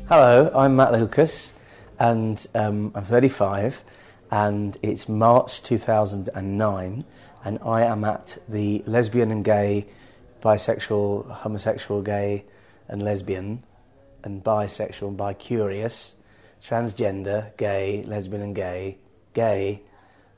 Hello, I'm Matt Lucas, and I'm 35, and it's March 2009, and I am at the lesbian and gay, bisexual, homosexual, gay and lesbian, and bisexual and bi-curious, transgender, gay, lesbian and gay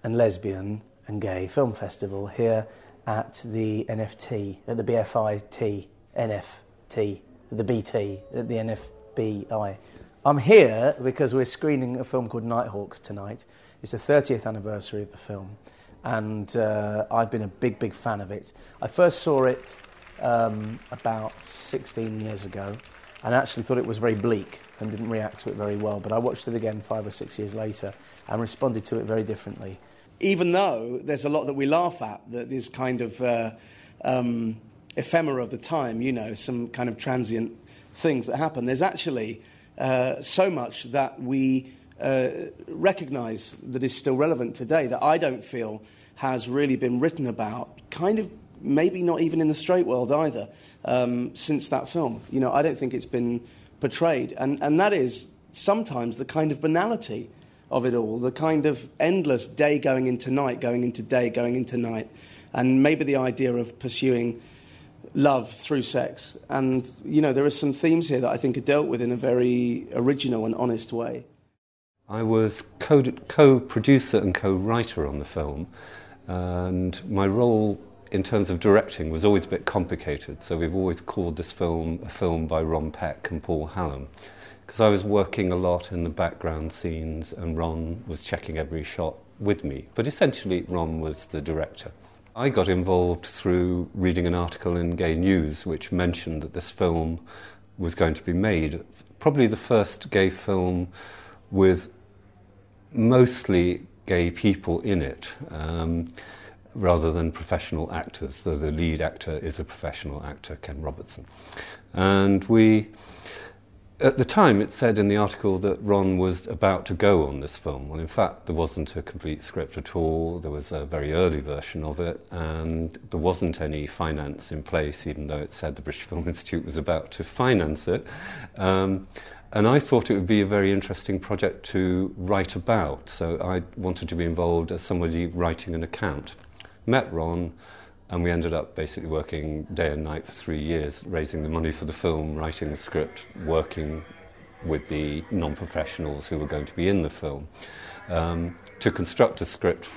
and lesbian and gay film festival here at the NFT, at the BFI NFT, the BT, at the NFBI. I'm here because we're screening a film called Nighthawks tonight. It's the 30th anniversary of the film, and I've been a big fan of it. I first saw it about 16 years ago, and actually thought it was very bleak and didn't react to it very well, but I watched it again 5 or 6 years later and responded to it very differently. Even though there's a lot that we laugh at, that is kind of ephemera of the time, you know, some kind of transient things that happen, there's actually so much that we recognise that is still relevant today that I don't feel has really been written about, kind of maybe not even in the straight world either, since that film. You know, I don't think it's been portrayed, and that is sometimes the kind of banality of it all, the kind of endless day going into night, going into day, going into night, and maybe the idea of pursuing love through sex. And, you know, there are some themes here that I think are dealt with in a very original and honest way. I was co-producer and co-writer on the film, and my role in terms of directing was always a bit complicated, so we've always called this film a film by Ron Peck and Paul Hallam, because I was working a lot in the background scenes and Ron was checking every shot with me, but essentially Ron was the director. I got involved through reading an article in Gay News which mentioned that this film was going to be made, probably the first gay film with mostly gay people in it, rather than professional actors, though the lead actor is a professional actor, Ken Robertson. And at the time, it said in the article that Ron was about to go on this film. Well, in fact, there wasn't a complete script at all. There was a very early version of it, and there wasn't any finance in place, even though it said the British Film Institute was about to finance it. And I thought it would be a very interesting project to write about, so I wanted to be involved as somebody writing an account. Met Ron, and we ended up basically working day and night for 3 years, raising the money for the film, writing the script, working with the non-professionals who were going to be in the film, to construct a script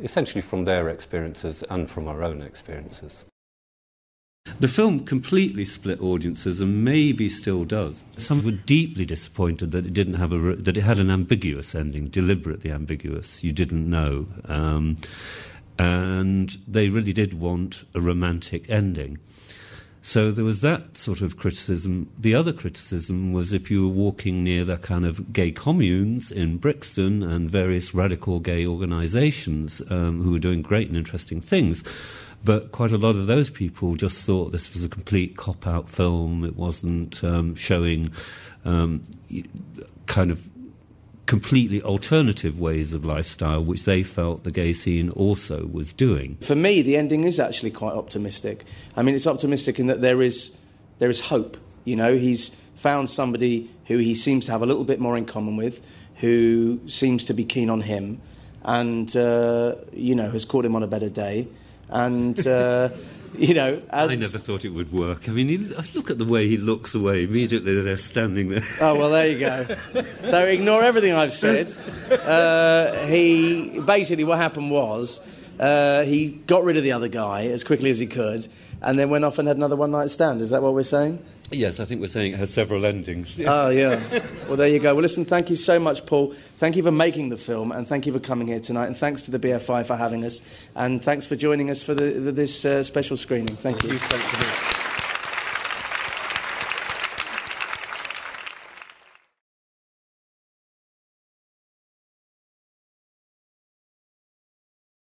essentially from their experiences and from our own experiences. The film completely split audiences, and maybe still does. Some were deeply disappointed that it didn't have that it had an ambiguous ending, deliberately ambiguous. You didn't know. And they really did want a romantic ending. So there was that sort of criticism. The other criticism was if you were walking near the kind of gay communes in Brixton and various radical gay organisations who were doing great and interesting things, but quite a lot of those people just thought this was a complete cop-out film. It wasn't showing kind of completely alternative ways of lifestyle, which they felt the gay scene also was doing. For me, the ending is actually quite optimistic. I mean, it's optimistic in that there is hope. You know, he's found somebody who he seems to have a little bit more in common with, who seems to be keen on him, and, you know, has caught him on a better day. And, you know... I never thought it would work. I mean, look at the way he looks away. Immediately they're standing there. Oh, well, there you go. So ignore everything I've said. Basically what happened was he got rid of the other guy as quickly as he could and then went off and had another one-night stand. Is that what we're saying? Yes, I think we're saying it has several endings. Oh, yeah. Well, there you go. Well, listen, thank you so much, Paul. Thank you for making the film, and thank you for coming here tonight, and thanks to the BFI for having us, and thanks for joining us for this special screening. Thank you.